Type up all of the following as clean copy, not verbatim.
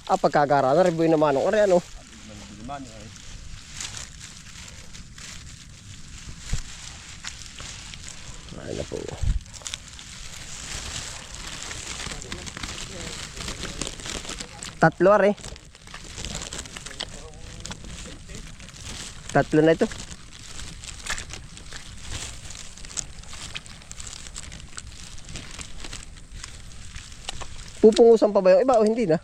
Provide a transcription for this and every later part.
Pagkagara na rin buhay naman ang ore ano. Ay na po. Tatlo are. Tatlo na ito. Pupungusan pa ba yung iba o hindi na?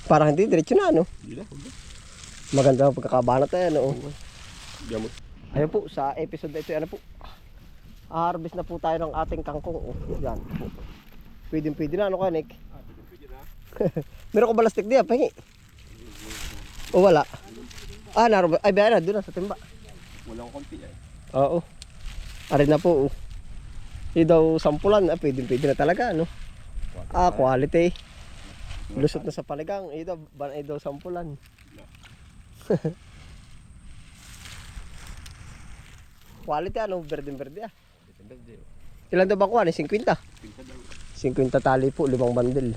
Parang hindi, diretso na ano. Hindi na. Maganda ang pagkakabanat na yan o. Gamot. Ayun po, sa episode na ito, ano po. Harvest na po tayo ng ating kangkong. Oh, yan po. Pwede na, ano ka, Nick? Pwede na. Meron ko balastik diyan, pahingi. O wala? Naroon ba? Ay, bayan na, doon na sa timba. Walang konti eh. Oo. Arin na po. Hindi daw sampulan. Pwede na talaga, ano? Quality. Lusot na sa paligang. Ay daw sampulan. Quality, ano? Berde. Ilan daw ba kuha? 50? 50 daw. 50 tali po, 5 bandil.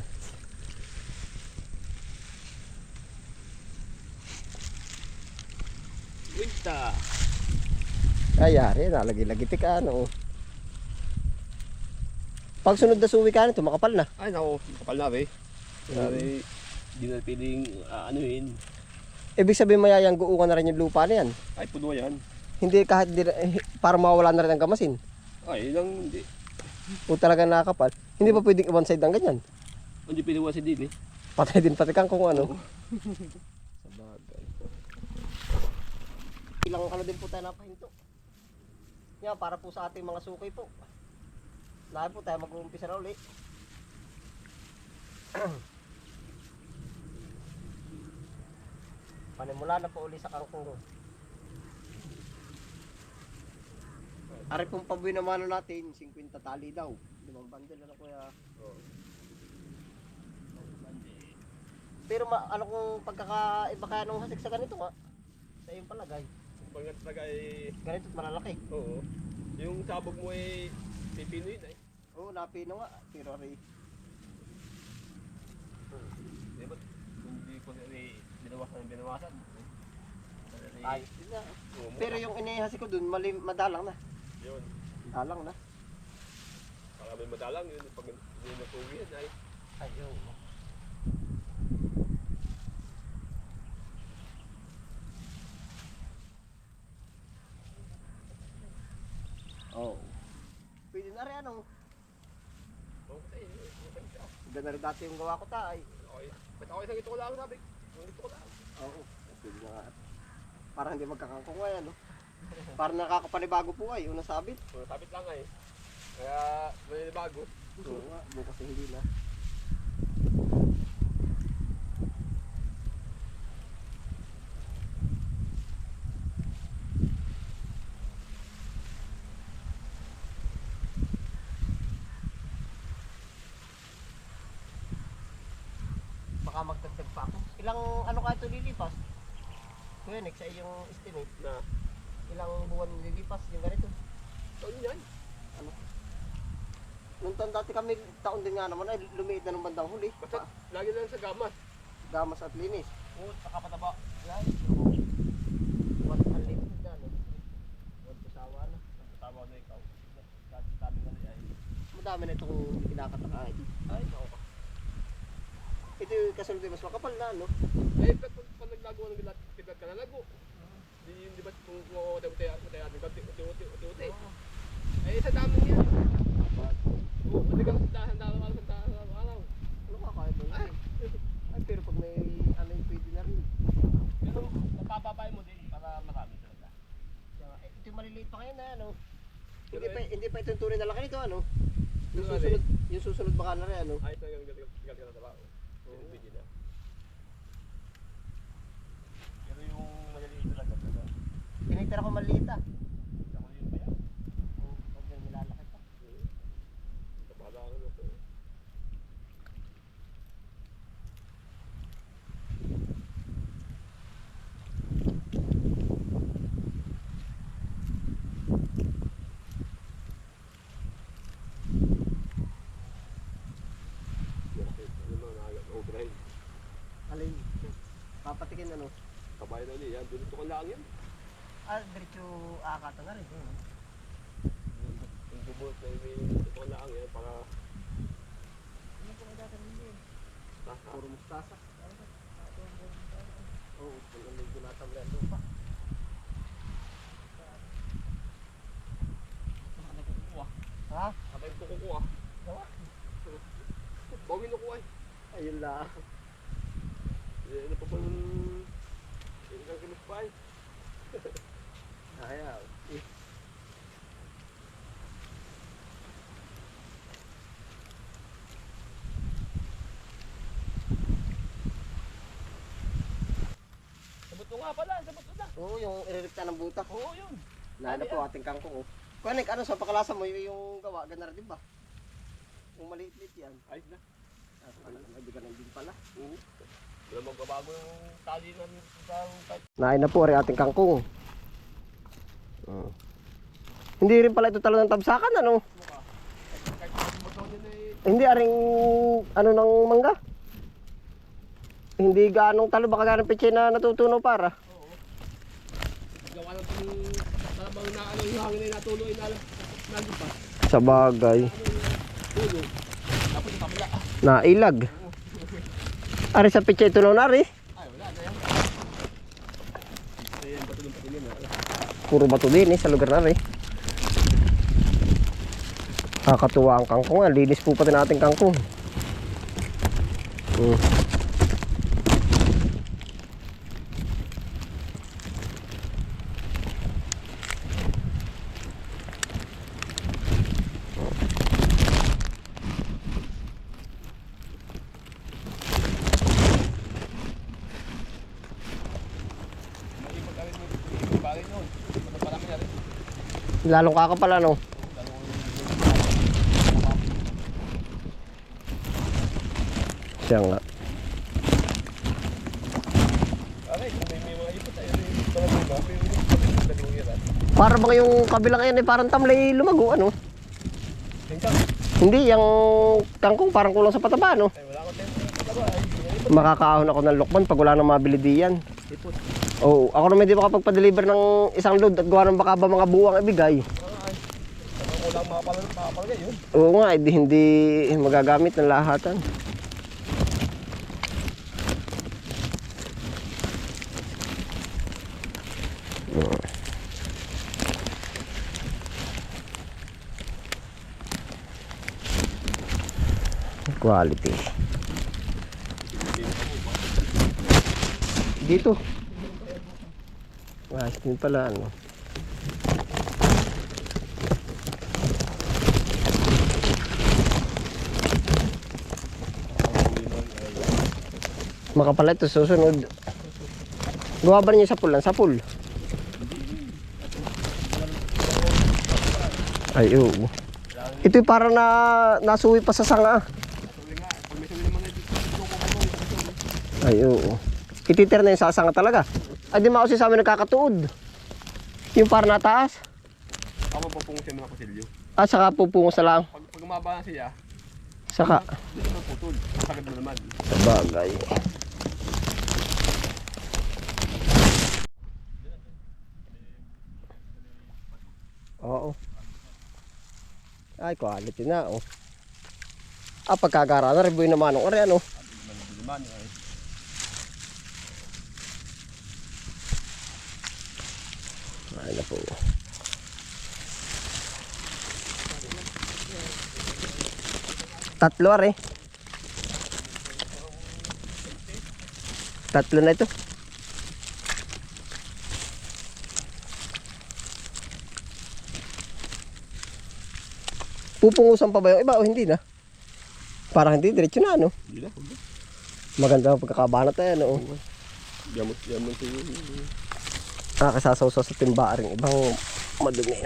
Winta. Ayari, nalagi-lagi tika, ano? Pag sunod na suwi ka nito, makapal na. Ay nako, kapal na be. Grabe, di na pwedeng anuhin. Ibig sabihin mayayang guungan na rin yung lupa na yan. Ay, puno yan. Hindi kahit para mawala na rin ang gamasin. Ay, lang hindi. O talaga nakakapal. Hindi pa pwedeng one side ng ganyan. Hindi pwede wasi din eh. Patay din pati kang kung ano. Sa bagay. Ilang ano din po tayo napahinto. Yan, para po sa ating mga suki po. Lahat po tayo mag-uumpisa na uli. Panimula na po uli sa kangkong. Ari pong pabuhay naman natin, 50 tali daw. 5 bandel na kuya. Pero ano kung pagkakaiba kaya nung hasik sa ganito nga? Sa iyong palagay. Pag talaga ay... Ganito't malalaki. Oo. Yung sabog mo ay pipinoy na eh. Oo, napino nga. Pero rin. Di ba? Hindi ko binawasan. Ay, na. Pero yung inihasi ko dun, madalang na. Yun. Dalang na. Para may madalang yun. Pag hindi natuwi yan ay... Ayun. Oh. Pwede na rin ano. Okay. Ganda rin dati yung gawa ko tay. Okay. Ba't ako isang ito ko lang sabi? Ito ko lang. Oo. Pwede na nga. Parang hindi magkakangkong ngayon, no? Parang nakakapanibago po ay. Unang sabit. Sabit lang eh. Kaya may bago. Oo nga. Bukas hindi na. Baka magdagdag pa ako. Ilang ano ka ito lilipas? Kuya Nick, sa iyong estimate, Na. ilang buwan lilipas yung ganito? Taon yan. Ano? Nung dati kami, taon din nga naman ay lumiit na ng bandang huli. Basta lagi lang sa gamas. Gamas at linis. Oo, saka pataba. Yan. Unlimited na, no? Huwag kasawa na. Tama na ikaw. Sabi nga niya ay... Madami na itong kinakataka ito. Ay, nako. Ito yung kasunod mas makapal na, no? Eh, pag naglago ng pilat ka na lago. Di ba kung uti-uti, uti-uti. Eh, sa dami niya. Oo, pati kang sandalan araw. Ano kakaya ba yun? Ay, pero pag may ano yung pwede na rin. Pero napapapay mo din para marami talaga. Ito yung maliliit pa ngayon na, ano? Pero Hindi pa ito yung tunay na laki nito, ano? Ano Yung susunod baka na rin, ano? ayos na yung gagal na trabaho. Yung pwede na. Pero yung maliliit talaga. Tinitira ko maliit, ah. Ako yun ba yan? Oo, pag may nilalaki pa. Bahala ka na ito. Ano mga overhead? Alin? Papatikin ano? Kabayan na niya, dito ko lang yan. Diretso akata na rin. Yung bubot na dito ko lang yan para... Ano po ang datanin din? Puro mustasa. Oo, kung ano yung ginatanggal lupa. Ha? Abay ko kukuha. Gawa? Bawin na kuha eh. Ayun lang. Ano pa pang... Ilang kilos pa eh. Ayaw. Sabot mo nga pala, sabot mo na. Oo, yung iririkta ng butak. Oo, yun. Nana po ating kangkong. Oh. Kuanik, ano sa pakalasa mo yung gawa? Ganda rin ba? Yung maliit-liit yan. Ayos na. Hindi ka nang din pala. Wala magbabago yung tali ng type. Nain na po rin ating kangkong. Hindi rin pala ito talagang tabsakan, ano? Kahit yung motor yun eh. Hindi aring ano ng mangga. Hindi ganong talo baka ganong peche na natutunaw para. Oo. Gawa lang itong talabang na ano yung hangin na natuloy na nandun pa. Sa bagay. Tulo. Tapos yung kabila. Nailag. Ari sa peche ito na ari. Ay, wala na yan. Ayan, bato ng patingin na. Puro bato din sa lugar na rin. Kakatuwa ang kangkong. Linis po pati natin kangkong. Mali pagkalit mo yung bagay noon. Parami na rin. Lalong kakapal ano. Siya nga. Aray, kung may mga ipot tayo rin. Parang may mga may dalawang yan. Para bang yung kabilang yan ay parang tamlay lumago ano. Tingkang. Hindi, yung kangkong parang kulang sa pataba no. Ay, wala ko tayo pataba. Ay, Makakaahon ako ng lokban pag wala nang mabili diyan. ipot. Oo, ako naman di makapagpa-deliver ng isang load at gawa ng baka ba mga buwang ibigay. Ay, parang walang makapalagay yun. Oo nga, hindi magagamit ng lahatan. Quality. Dito. Ayos din pala ano. Makapala ito susunod. Gawa ba niyo sa pulan? Sa pool? Ay, oo. Ito yung parang nasuwi pa sa sanga. Sabi nga, pag may sabi naman na dito, Ay, oo. Ititir na yung sasanga talaga. Ay, di mausi sa amin nagkakatuod. Yung parang nataas. ako po siya mga kusilyo. Ah, saka pupungos na lang. Pag umaba na siya, Saka. hindi naman putol. Sagad mo naman. Sa bagay. Oo. Ay, quality na, oh. Ah, pagkagara na, ribuin naman ng ore, ano. Naman, ay. Ay na po. Tatlo, are. Tatlo na ito. Pupungusan pa ba yung iba o hindi na? Parang hindi, diretso na, ano? Hindi na. Maganda ang pagkakabanat na yan, oo. Yamot siya. Nakakasasawsaw sa timba rin ibang madumi.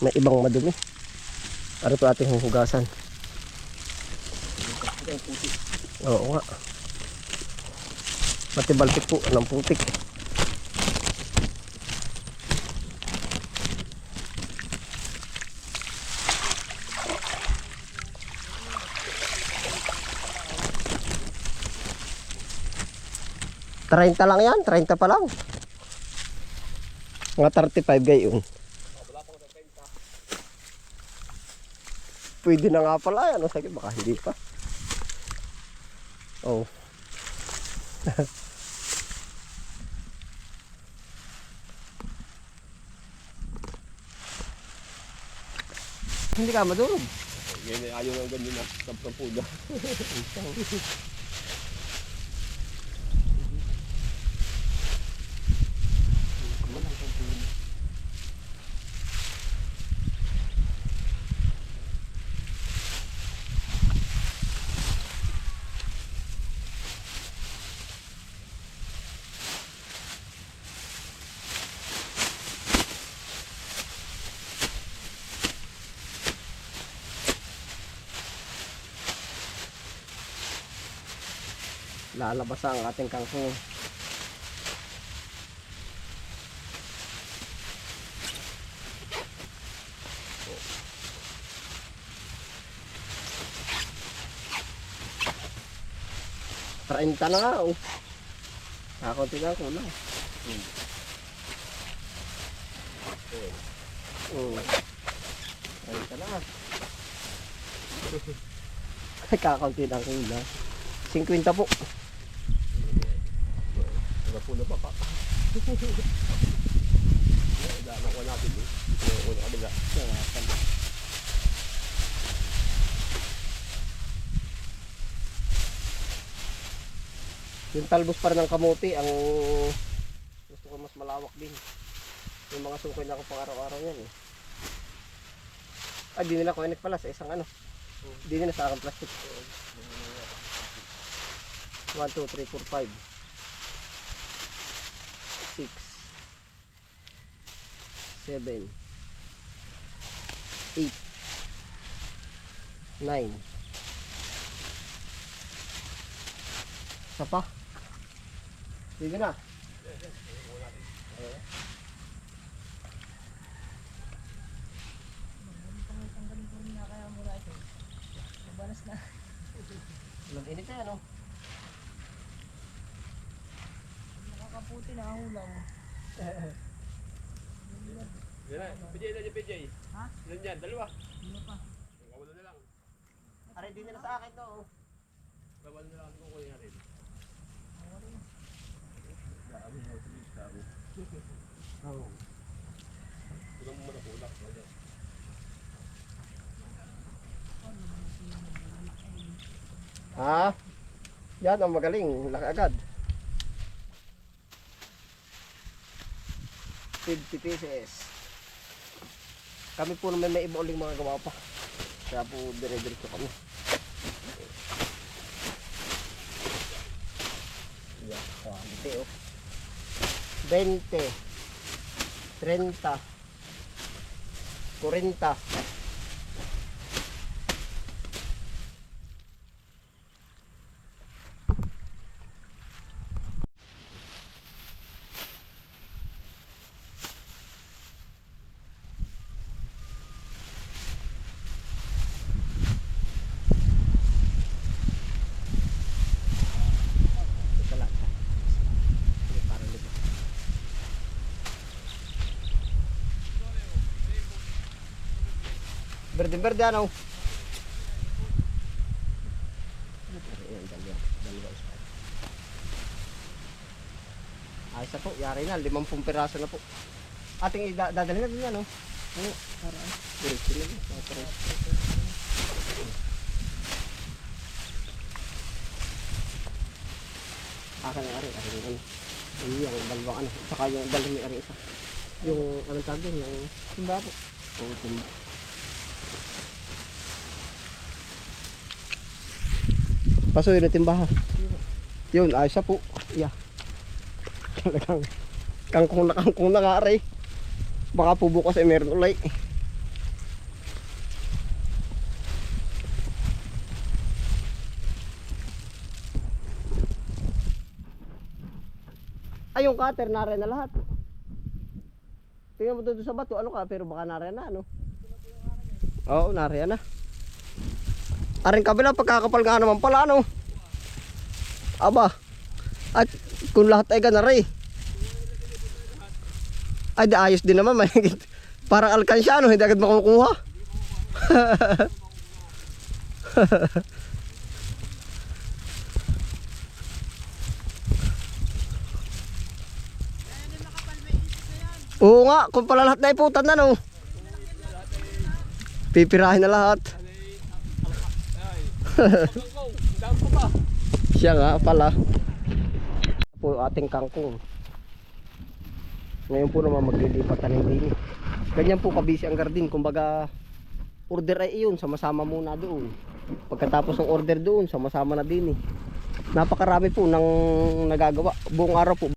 May ibang madumi. Ano ito ating huhugasan? Oo nga. Matibalpik po ng putik. 30 lang yan, 30 pa lang. Mga 35 gayon. Wala pa ko ng 30. Pwede na nga pala yan. Sige, baka hindi pa. Oh. Hindi ka madurog. Ganyan, ayaw ng ganyan na. Kampuda. Lalabas ang ating kangkong. Treinta na nga oh. Kakunti na kulang. Treinta na nga. Kakunti na kulang. 50 po. Wala pa pa. Daanan ko natin eh. Dito ko na kabila. Yung talbos pa rin ng kamuti ang gusto ko mas malawak din. Yung mga sukoy na ako pang araw-araw yan eh. Di nila connect pala sa isang ano. Di nila sa akong plastic. 1, 2, 3, 4, 5 6 7 8 9 isa pa. Sige na. Tanggalin ko rin na kaya mula ito. Mabalas na. Walang init na yan oh. Nakakaputi, nakahulaw. Yan na. PJ na dyan, PJ. Ha? Yan dyan, dalawa. Hindi pa. Wala na lang. Aray din nila sa akin to oh. Wala na lang kung kuya rin. Oh. Kulang mo na kulak. Ha? Yan ang magaling, laki agad. 50 pieces. Kami po naman may iba uling mga gawa pa. Kaya po dire-diretso kami. Yan, quality oh. 20 30 40 Ito lang. Hindi, parang dito. Berde-berde ano? Ayan, dalawa isa. Ayos na po, yari na, 50 piraso na po. Ating dadalhin natin yan, no? Oo, para diretso lang. Akin ang ari yung ano. Yung dalawang ano, saka yung dalawang may ari isa. Yung anong tawag din, yung timba po. Oo, timba. Paso yun ang timbahan. Yun, ayos na po. Yeah. Talagang kangkong na nga aray. Baka po bukas ay meron ulay. Ay, yung cutter na rin na lahat. Tingnan mo doon sa bato, ano ka, pero baka na rin na, ano? Oo, na rin na. Aring kabila, pagkakapal nga naman pala, ano? Aba, At kung lahat ay ganari. Ay, di ayos din naman. Parang alkansyano, hindi agad makukuha. Oo nga, kung pala lahat na iputan na no. Pipirahin na lahat. Kangkong, dami pa ba? Siya nga pala. Po ating kangkong. Ngayon po naman maglilipat tanim din. Ganyan po kabisi ang garden. Kumbaga order ay iyon, sama-sama muna doon. Pagkatapos ng order doon, sama-sama na din. Napakarami po nang nagagawa. Buong araw po.